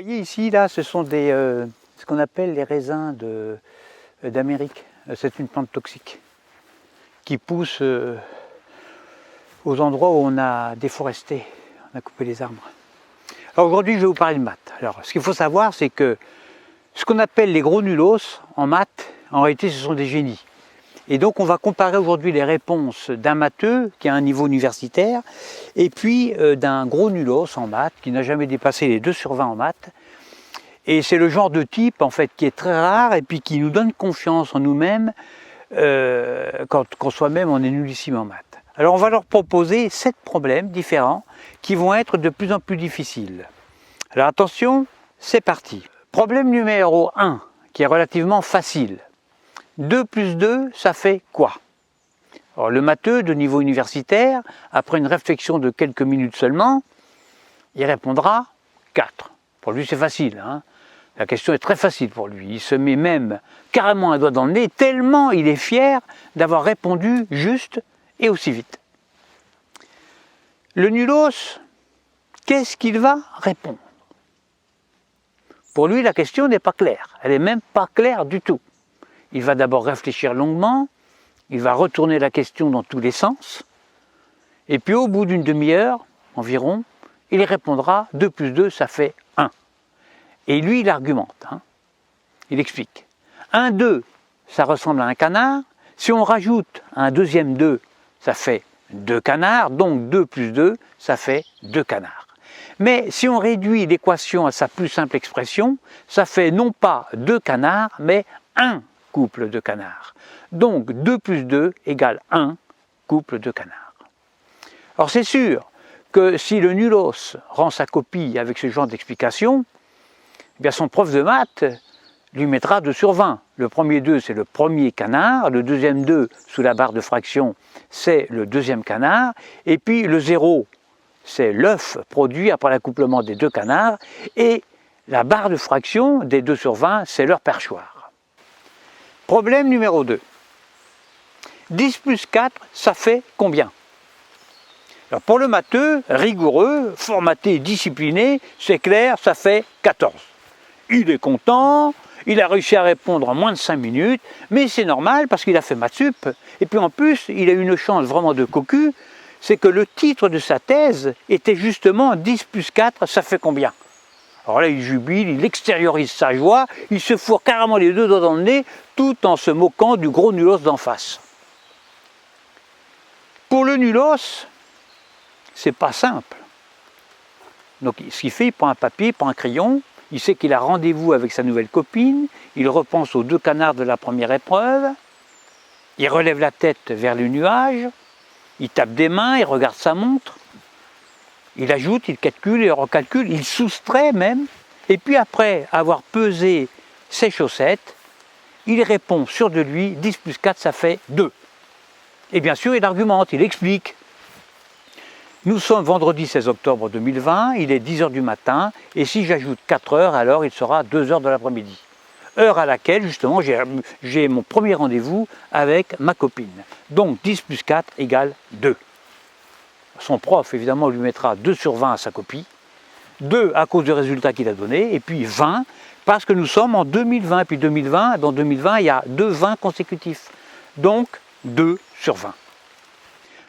voyez ici, là, ce sont ce qu'on appelle les raisins d'Amérique. C'est une plante toxique qui pousse aux endroits où on a déforesté, on a coupé les arbres. Alors aujourd'hui, je vais vous parler de maths. Alors, ce qu'il faut savoir, c'est que ce qu'on appelle les gros nulos en maths, en réalité, ce sont des génies. Et donc, on va comparer aujourd'hui les réponses d'un matheux qui a un niveau universitaire et puis d'un gros nulos en maths qui n'a jamais dépassé les 2 sur 20 en maths. Et c'est le genre de type, en fait, qui est très rare et puis qui nous donne confiance en nous-mêmes quand soi-même on est nullissime en maths. Alors, on va leur proposer 7 problèmes différents qui vont être de plus en plus difficiles. Alors, attention, c'est parti. Problème numéro 1, qui est relativement facile. 2 plus 2, ça fait quoi? Alors, le matheux de niveau universitaire, après une réflexion de quelques minutes seulement, il répondra 4. Pour lui, c'est facile, hein. La question est très facile pour lui. Il se met même carrément un doigt dans le nez, tellement il est fier d'avoir répondu juste et aussi vite. Le nulos, qu'est-ce qu'il va répondre? Pour lui, la question n'est pas claire. Elle n'est même pas claire du tout. Il va d'abord réfléchir longuement, il va retourner la question dans tous les sens, et puis au bout d'une demi-heure environ, il répondra 2 plus 2, ça fait 1. Et lui, il argumente, hein. Il explique. 1, 2, ça ressemble à un canard. Si on rajoute un deuxième 2, ça fait 2 canards, donc 2 plus 2, ça fait 2 canards. Mais si on réduit l'équation à sa plus simple expression, ça fait non pas 2 canards, mais 1 couple de canards. Donc 2 plus 2 égale 1 couple de canards. Alors c'est sûr que si le nulos rend sa copie avec ce genre d'explication, eh bien son prof de maths lui mettra 2 sur 20. Le premier 2, c'est le premier canard, le deuxième 2, sous la barre de fraction, c'est le deuxième canard, et puis le 0, c'est l'œuf produit après l'accouplement des 2 canards, et la barre de fraction des 2 sur 20, c'est leur perchoir. Problème numéro 2. 10 plus 4, ça fait combien? Alors pour le matheux, rigoureux, formaté, discipliné, c'est clair, ça fait 14. Il est content, il a réussi à répondre en moins de 5 minutes, mais c'est normal parce qu'il a fait maths sup. Et puis en plus, il a eu une chance vraiment de cocu, c'est que le titre de sa thèse était justement 10 plus 4, ça fait combien? Alors là, il jubile, il extériorise sa joie, il se fourre carrément les 2 doigts dans le nez, tout en se moquant du gros nulos d'en face. Pour le nulos, c'est pas simple. Donc ce qu'il fait, il prend un papier, il prend un crayon, il sait qu'il a rendez-vous avec sa nouvelle copine, il repense aux 2 canards de la première épreuve, il relève la tête vers les nuages, il tape des mains, il regarde sa montre, il ajoute, il calcule, il recalcule, il soustrait même, et puis après avoir pesé ses chaussettes, il répond sûr de lui, 10 plus 4 ça fait 2. Et bien sûr il argumente, il explique. Nous sommes vendredi 16 octobre 2020, il est 10 h du matin, et si j'ajoute 4 heures, alors il sera 2 h de l'après-midi. Heure à laquelle, justement, j'ai mon premier rendez-vous avec ma copine. Donc 10 plus 4 égale 2. Son prof, évidemment, lui mettra 2 sur 20 à sa copie, 2 à cause du résultat qu'il a donné, et puis 20, parce que nous sommes en 2020, et puis 2020, dans 2020, il y a 2 20 consécutifs. Donc 2 sur 20.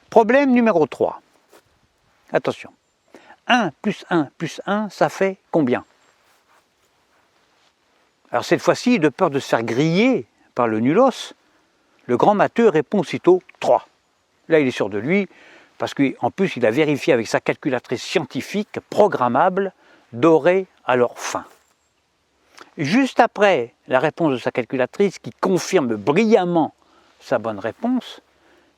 Problème numéro 3. Attention, 1 plus 1 plus 1, ça fait combien? Alors cette fois-ci, de peur de se faire griller par le nulos, le grand matheux répond aussitôt 3. Là, il est sûr de lui, parce qu'en plus, il a vérifié avec sa calculatrice scientifique programmable, dorée à leur fin. Juste après la réponse de sa calculatrice, qui confirme brillamment sa bonne réponse,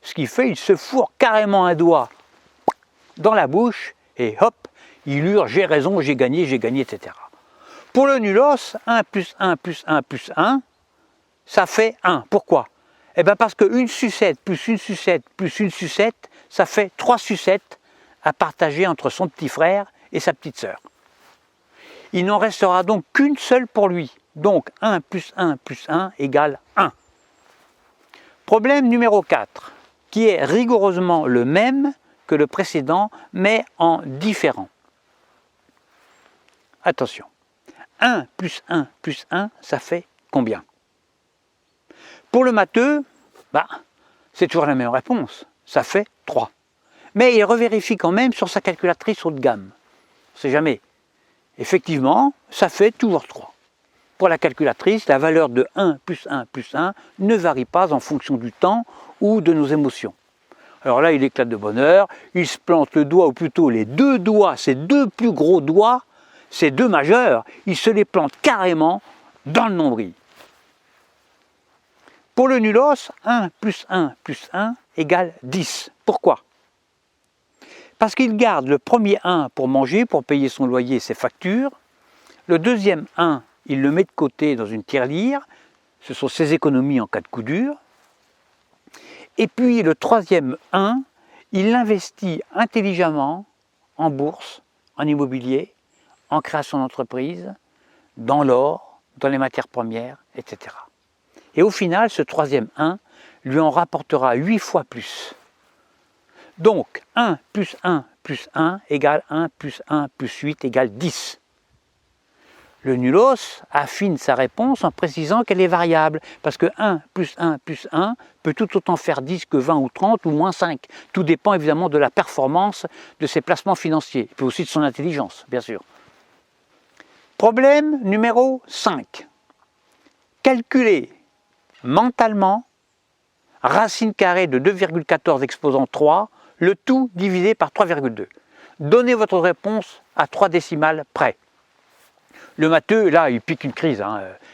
ce qu'il fait, il se fourre carrément un doigt dans la bouche, et hop, il hurle « j'ai raison, j'ai gagné, etc. » Pour le nulos, 1 plus 1 plus 1 plus 1, ça fait 1. Pourquoi? Eh bien parce qu'une sucette plus une sucette plus une sucette, ça fait 3 sucettes à partager entre son petit frère et sa petite sœur. Il n'en restera donc qu'une seule pour lui. Donc 1 plus 1 plus 1 égale 1. Problème numéro 4, qui est rigoureusement le même que le précédent, mais en différent. Attention. 1 plus 1 plus 1, ça fait combien? Pour le matheux, c'est toujours la même réponse, ça fait 3. Mais il revérifie quand même sur sa calculatrice haut de gamme. On ne sait jamais. Effectivement, ça fait toujours 3. Pour la calculatrice, la valeur de 1 plus 1 plus 1 ne varie pas en fonction du temps ou de nos émotions. Alors là, il éclate de bonheur, il se plante le doigt, ou plutôt les deux doigts, ses deux plus gros doigts, ces deux majeurs, il se les plante carrément dans le nombril. Pour le nulos, 1 plus 1 plus 1 égale 10. Pourquoi? Parce qu'il garde le premier 1 pour manger, pour payer son loyer et ses factures. Le deuxième 1, il le met de côté dans une tirelire. Ce sont ses économies en cas de coup dur. Et puis le troisième 1, il l'investit intelligemment en bourse, en immobilier, en création d'entreprise, dans l'or, dans les matières premières, etc. Et au final, ce troisième 1 lui en rapportera 8 fois plus. Donc 1 plus 1 plus 1 égale 1 plus 1 plus 8 égale 10. Le nulos affine sa réponse en précisant qu'elle est variable, parce que 1 plus 1 plus 1 peut tout autant faire 10 que 20 ou 30 ou moins 5. Tout dépend évidemment de la performance de ses placements financiers, et puis aussi de son intelligence, bien sûr. Problème numéro 5. Calculer mentalement racine carrée de 2,14 exposant 3, le tout divisé par 3,2. Donnez votre réponse à 3 décimales près. Le matheux, là, il pique une crise.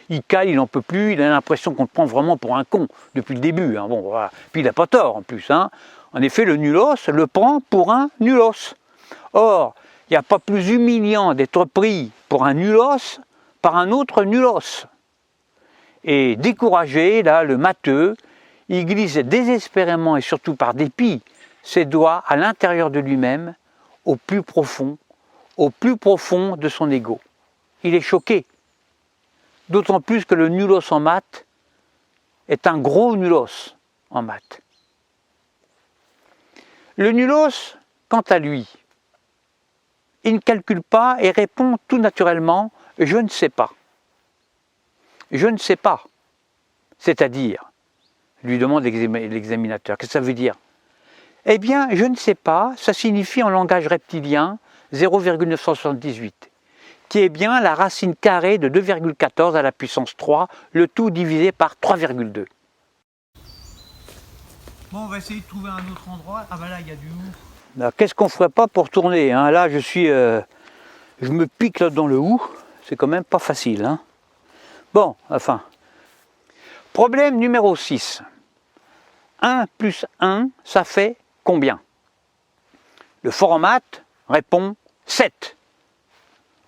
Il cale, il n'en peut plus, il a l'impression qu'on le prend vraiment pour un con depuis le début. Bon, voilà. Puis il n'a pas tort en plus. En effet, le nulos le prend pour un nulos. Or, il n'y a pas plus humiliant d'être pris pour un nulos par un autre nulos. Et découragé, là, le matheux, il glisse désespérément et surtout par dépit ses doigts à l'intérieur de lui-même, au plus profond de son ego. Il est choqué, d'autant plus que le nulos en maths est un gros nulos en maths. Le nulos, quant à lui, il ne calcule pas et répond tout naturellement « je ne sais pas ». Je ne sais pas, c'est-à-dire, lui demande l'examinateur, qu'est-ce que ça veut dire? Eh bien, je ne sais pas, ça signifie en langage reptilien 0,978, qui est bien la racine carrée de 2,14 à la puissance 3, le tout divisé par 3,2. Bon, on va essayer de trouver un autre endroit. Ah bah là, il y a du hou. Qu'est-ce qu'on ferait pas pour tourner? Là, je me pique là dans le hou, c'est quand même pas facile. Bon, enfin. Problème numéro 6. 1 plus 1, ça fait combien? Le fort en maths répond 7.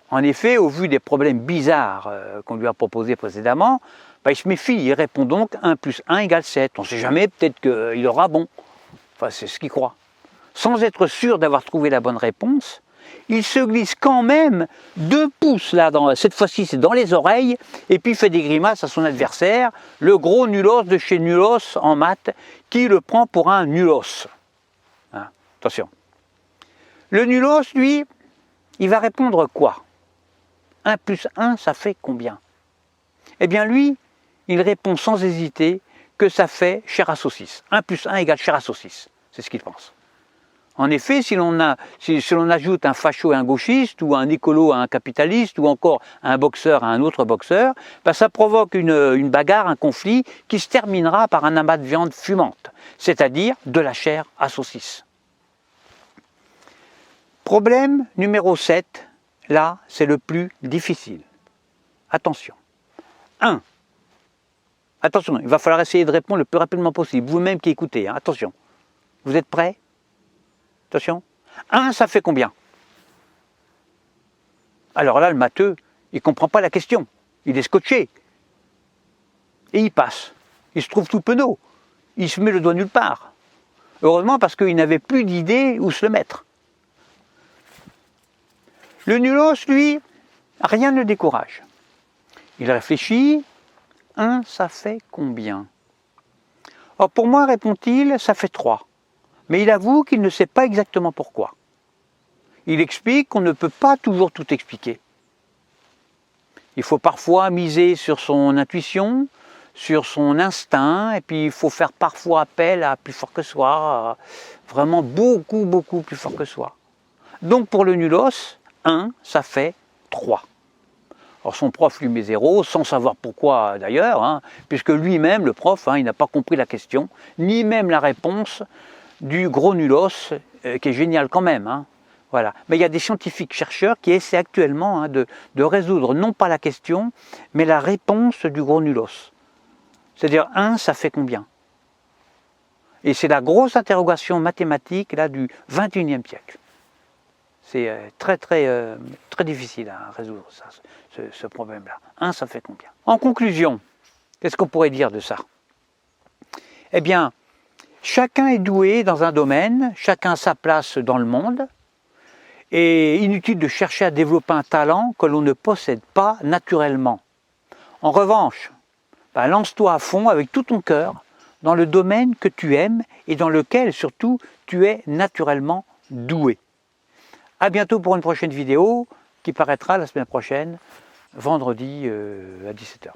En effet, au vu des problèmes bizarres qu'on lui a proposés précédemment, il se méfie, il répond donc 1 plus 1 égale 7. On ne sait jamais, peut-être qu'il aura bon. Enfin, c'est ce qu'il croit. Sans être sûr d'avoir trouvé la bonne réponse, il se glisse quand même 2 pouces, là, cette fois-ci c'est dans les oreilles, et puis fait des grimaces à son adversaire, le gros nulos de chez Nulos en maths, qui le prend pour un nulos. Attention. Le nulos, lui, il va répondre quoi? 1 plus 1, ça fait combien? Eh bien lui, il répond sans hésiter que ça fait chair à saucisse. 1 plus 1 égale chair à saucisse. C'est ce qu'il pense. En effet, si l'on ajoute un facho à un gauchiste, ou un écolo à un capitaliste, ou encore un boxeur à un autre boxeur, ça provoque une bagarre, un conflit, qui se terminera par un amas de viande fumante, c'est-à-dire de la chair à saucisse. Problème numéro 7, là, c'est le plus difficile. Attention. 1. Attention, il va falloir essayer de répondre le plus rapidement possible, vous-même qui écoutez. Attention. Vous êtes prêts? Attention. 1, ça fait combien? Alors là, le matheux, il ne comprend pas la question. Il est scotché. Et il passe. Il se trouve tout penaud. Il se met le doigt nulle part. Heureusement, parce qu'il n'avait plus d'idée où se le mettre. Le nulos, lui, rien ne le décourage. Il réfléchit. 1, ça fait combien? Or, pour moi, répond-il, ça fait 3. Mais il avoue qu'il ne sait pas exactement pourquoi. Il explique qu'on ne peut pas toujours tout expliquer. Il faut parfois miser sur son intuition, sur son instinct, et puis il faut faire parfois appel à plus fort que soi, vraiment beaucoup, beaucoup plus fort que soi. Donc pour le nulos, 1, ça fait 3. Alors son prof lui met 0, sans savoir pourquoi d'ailleurs, hein, puisque lui-même, le prof, hein, il n'a pas compris la question, ni même la réponse du gros nulos, qui est génial quand même. Hein. Voilà. Mais il y a des scientifiques chercheurs qui essaient actuellement hein, de résoudre non pas la question, mais la réponse du gros nulos. C'est-à-dire 1, ça fait combien? Et c'est la grosse interrogation mathématique là, du XXIe siècle. C'est très difficile à résoudre ça, ce problème-là. 1, ça fait combien? En conclusion, qu'est-ce qu'on pourrait dire de ça? Eh bien, chacun est doué dans un domaine, chacun a sa place dans le monde, et inutile de chercher à développer un talent que l'on ne possède pas naturellement. En revanche, lance-toi à fond avec tout ton cœur dans le domaine que tu aimes et dans lequel surtout tu es naturellement doué. A bientôt pour une prochaine vidéo qui paraîtra la semaine prochaine, vendredi à 17h.